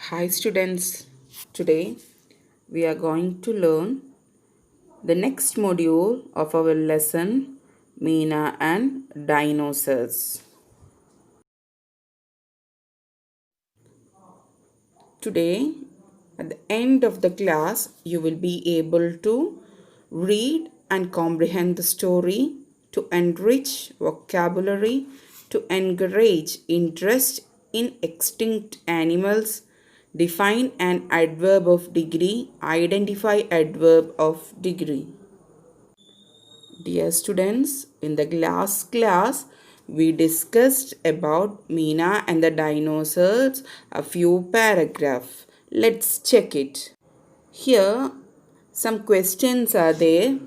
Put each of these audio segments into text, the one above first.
Hi students, today we are going to learn the next module of our lesson, mina and dinosaurs. Today at the end of the class you will be able to read and comprehend the story, to enrich vocabulary, to encourage interest in extinct animals, define an adverb of degree, identify adverb of degree. Dear students, in the last class, we discussed about Mina and the dinosaurs, a few paragraphs. Let's check it. Here, some questions are there.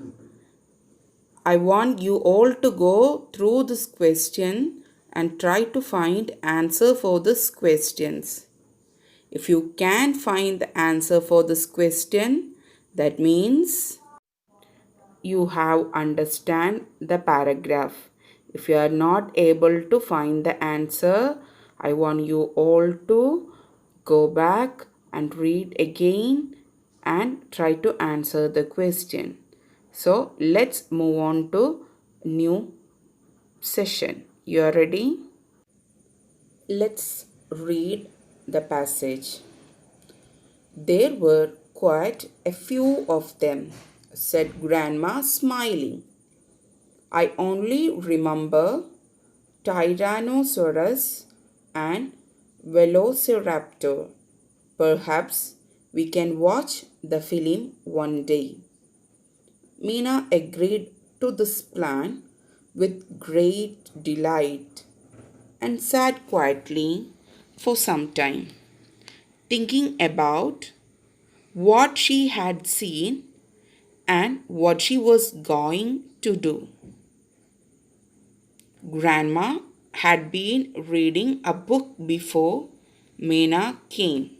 I want you all to go through this question and try to find answer for this questions. If you can find the answer for this question, that means you have understand the paragraph. If you are not able to find the answer, I want you all to go back and read again and try to answer the question. So let's move on to new session. You are ready? Let's read the passage. There were quite a few of them, said Grandma, smiling. I only remember Tyrannosaurus and Velociraptor. Perhaps we can watch the film one day. Mina agreed to this plan with great delight and sat quietly for some time, thinking about what she had seen and what she was going to do. Grandma had been reading a book before Mina came.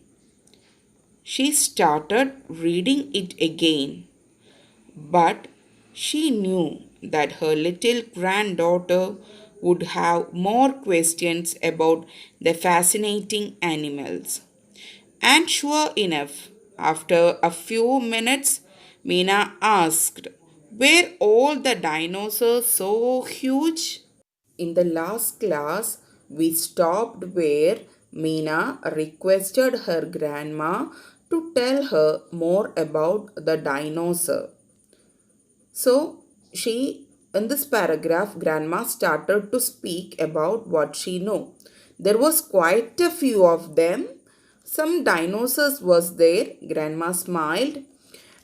She started reading it again, but she knew that her little granddaughter would have more questions about the fascinating animals. And sure enough, after a few minutes, Mina asked, were all the dinosaurs so huge? In the last class, we stopped where Mina requested her grandma to tell her more about the dinosaur. So, in this paragraph, grandma started to speak about what she knew. There was quite a few of them. Some dinosaurs was there. Grandma smiled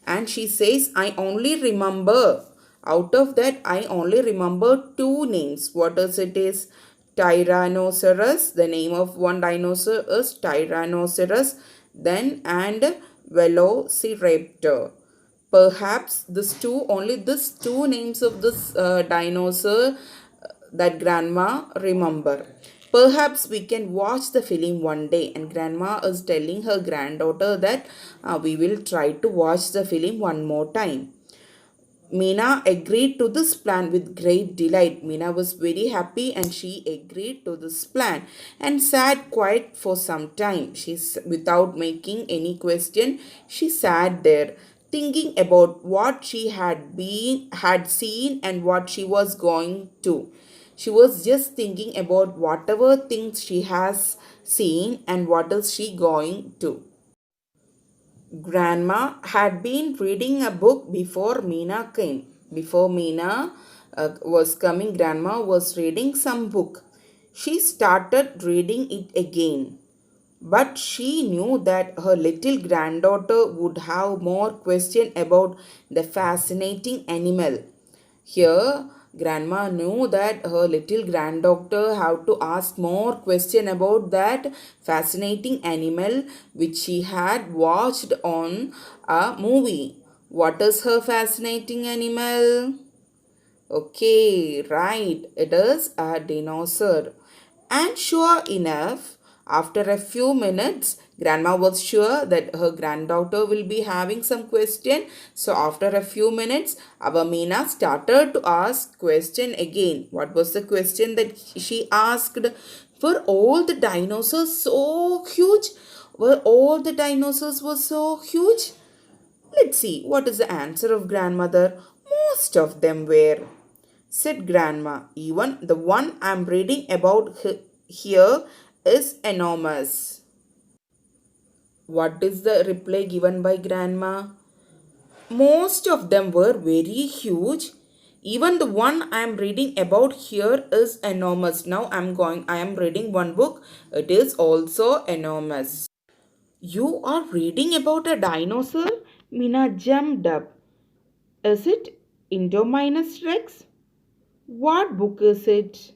and she says, I only remember, out of that, I only remember two names. What is it is? Tyrannosaurus, the name of one dinosaur is Tyrannosaurus, then and Velociraptor. Perhaps only these two names of this dinosaur that grandma remember. Perhaps we can watch the film one day, and grandma is telling her granddaughter that we will try to watch the film one more time. Mina agreed to this plan with great delight. Mina was very happy and she agreed to this plan and sat quiet for some time. Without making any question, she sat there thinking about what she had seen and what she was going to. She was just thinking about whatever things she has seen and what is she going to. Grandma had been reading a book before Mina came. Before Mina was coming, Grandma was reading some book. She started reading it again. But she knew that her little granddaughter would have more question about the fascinating animal. Here, grandma knew that her little granddaughter had to ask more question about that fascinating animal which she had watched on a movie. What is her fascinating animal? Okay, right. It is a dinosaur. And sure enough, after a few minutes, grandma was sure that her granddaughter will be having some question. So after a few minutes, our Meena started to ask question again. What was the question that she asked? Were all the dinosaurs so huge? Were all the dinosaurs were so huge? Let's see what is the answer of grandmother. Most of them were, said grandma. Even the one I'm reading about here is enormous. What is the reply given by grandma? Most of them were very huge. Even the one I am reading about here is enormous. Now I am reading one book. It is also enormous. You are reading about a dinosaur? Mina jumped up. Is it Indominus Rex? What book is it?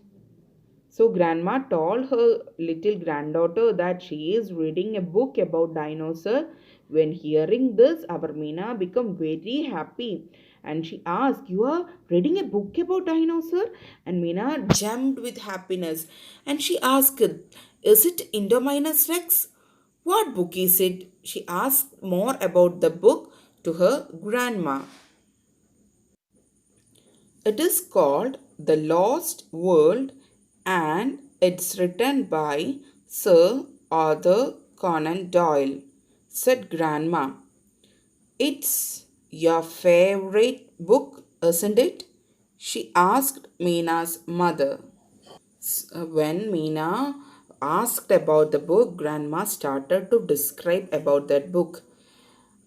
So, grandma told her little granddaughter that she is reading a book about dinosaur. When hearing this, our Meena became very happy and she asked, "You are reading a book about dinosaur?" And Meena jumped with happiness and she asked, "Is it Indominus Rex? What book is it?" She asked more about the book to her grandma. It is called The Lost World and it's written by Sir Arthur Conan Doyle, said Grandma. It's your favorite book, isn't it? She asked Mina's mother. When Mina asked about the book, Grandma started to describe about that book.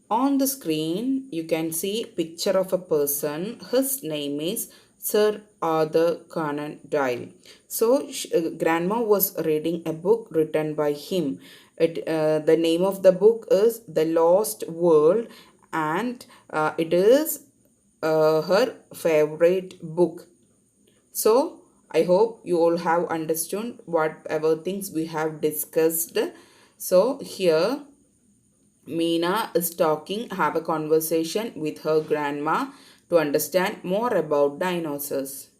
On the screen, you can see picture of a person. His name is Sir Arthur Conan Doyle. So, Grandma was reading a book written by him. The name of the book is The Lost World, and it is her favorite book. So, I hope you all have understood whatever things we have discussed. So, here Meena is talking, have a conversation with her grandma to understand more about dinosaurs.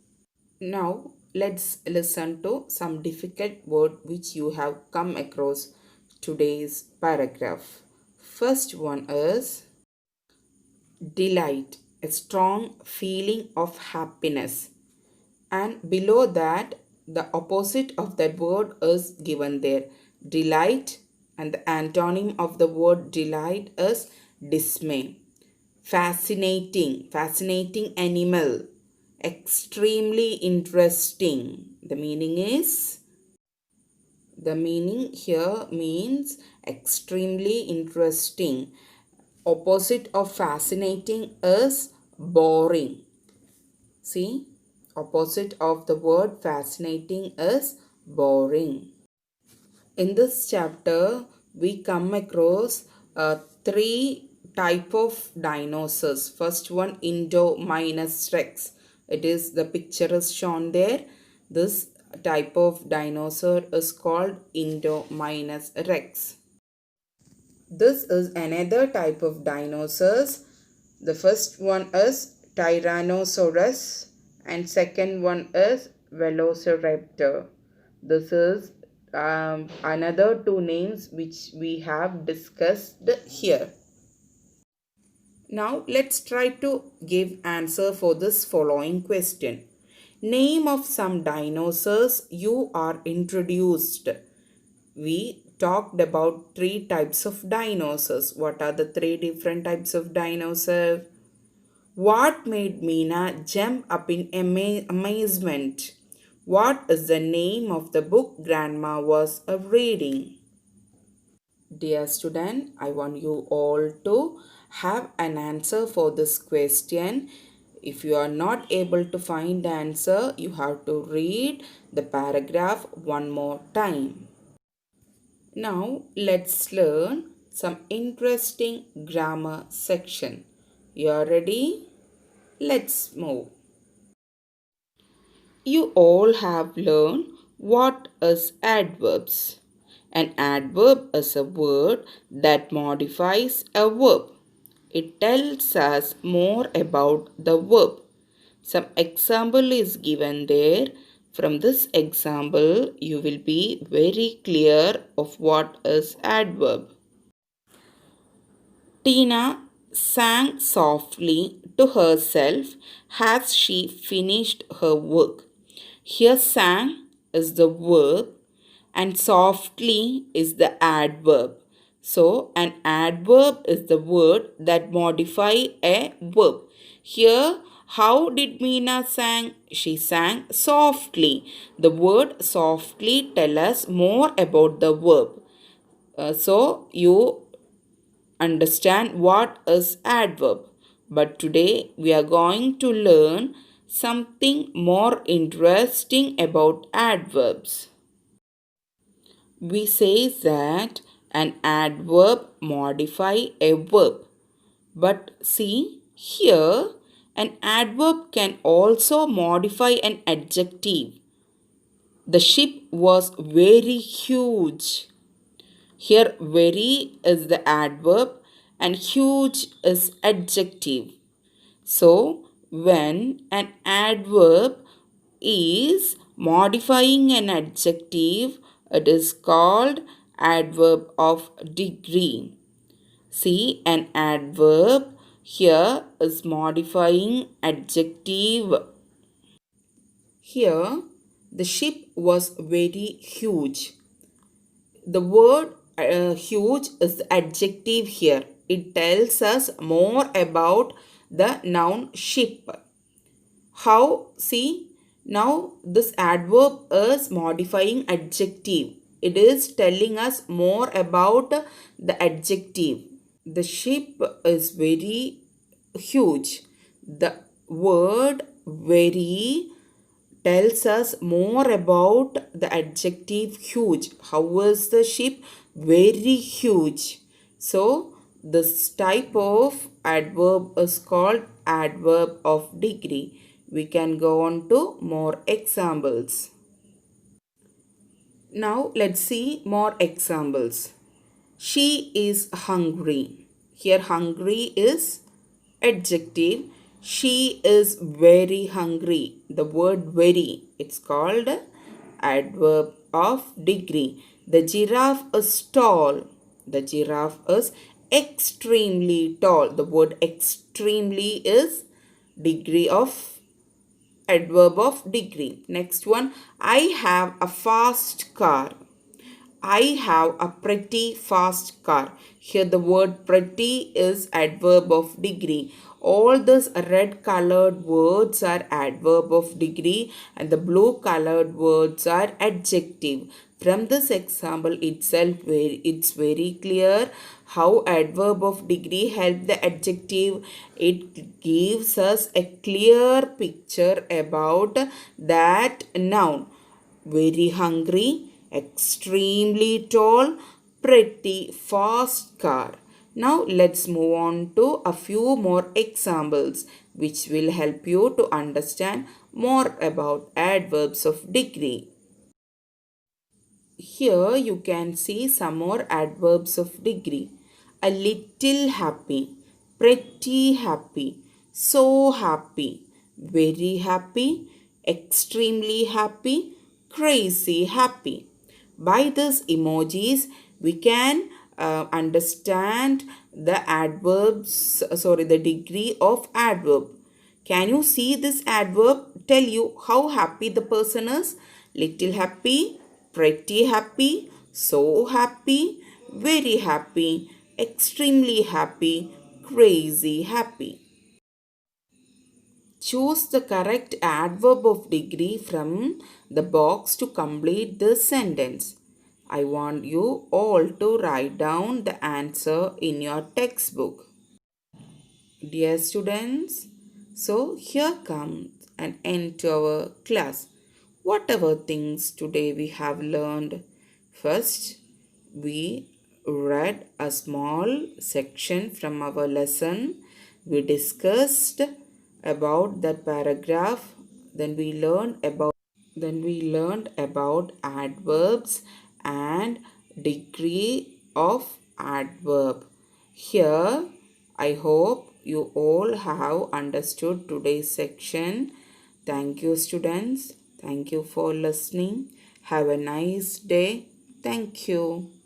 Now, let's listen to some difficult word which you have come across today's paragraph. First one is delight, a strong feeling of happiness. And below that, the opposite of that word is given there. Delight, and the antonym of the word delight is dismay. Fascinating, fascinating animal. Extremely interesting. The meaning here means extremely interesting. Opposite of fascinating is boring. See, opposite of the word fascinating is boring. In this chapter, we come across three type of dinosaurs. First one, Indominus Rex. It is the picture is shown there. This type of dinosaur is called Indominus Rex. This is another type of dinosaurs. The first one is Tyrannosaurus and second one is Velociraptor. This is another two names which we have discussed here. Now let's try to give answer for this following question. Name of some dinosaurs you are introduced. We talked about three types of dinosaurs. What are the three different types of dinosaurs? What made Meena jump up in amazement? What is the name of the book Grandma was reading? Dear student, I want you all to have an answer for this question. If you are not able to find the answer, you have to read the paragraph one more time. Now let's learn some interesting grammar section. You are ready? Let's move. You all have learned what is adverbs. An adverb is a word that modifies a verb. It tells us more about the verb. Some example is given there. From this example, you will be very clear of what is adverb. Tina sang softly to herself as she finished her work. Here, sang is the verb and softly is the adverb. So, an adverb is the word that modify a verb. Here, how did Meena sang? She sang softly. The word softly tell us more about the verb. So, you understand what is adverb. But today, we are going to learn something more interesting about adverbs. We say that an adverb modify a verb. But see here, an adverb can also modify an adjective. The ship was very huge. Here very is the adverb and huge is adjective. So when an adverb is modifying an adjective, it is called adverb of degree. See, an adverb here is modifying adjective. Here, the ship was very huge. The word huge is the adjective here. It tells us more about the noun ship. How? See, now this adverb is modifying adjective. It is telling us more about the adjective. The ship is very huge. The word very tells us more about the adjective huge. How is the ship? Very huge. So, this type of adverb is called adverb of degree. We can go on to more examples. Now, let's see more examples. She is hungry. Here hungry is adjective. She is very hungry. The word very, it's called adverb of degree. The giraffe is tall. The giraffe is extremely tall. The word extremely is degree of adverb of degree. Next one, I have a fast car. I have a pretty fast car. Here the word pretty is adverb of degree. All these red colored words are adverb of degree and the blue colored words are adjective. From this example itself, it's very clear how adverb of degree help the adjective. It gives us a clear picture about that noun. Very hungry, extremely tall, pretty fast car. Now let's move on to a few more examples which will help you to understand more about adverbs of degree. Here you can see some more adverbs of degree. A little happy, pretty happy, so happy, very happy, extremely happy, crazy happy. By these emojis, we can understand the the degree of adverb. Can you see this adverb tell you how happy the person is? Little happy, pretty happy, so happy, very happy, extremely happy, crazy happy. Choose the correct adverb of degree from the box to complete this sentence. I want you all to write down the answer in your textbook. Dear students, so here comes an end to our class. Whatever things today we have learned. First, we read a small section from our lesson. We discussed about that paragraph. Then we learned about adverbs and degree of adverb. Here, I hope you all have understood today's section. Thank you, students. Thank you for listening. Have a nice day. Thank you.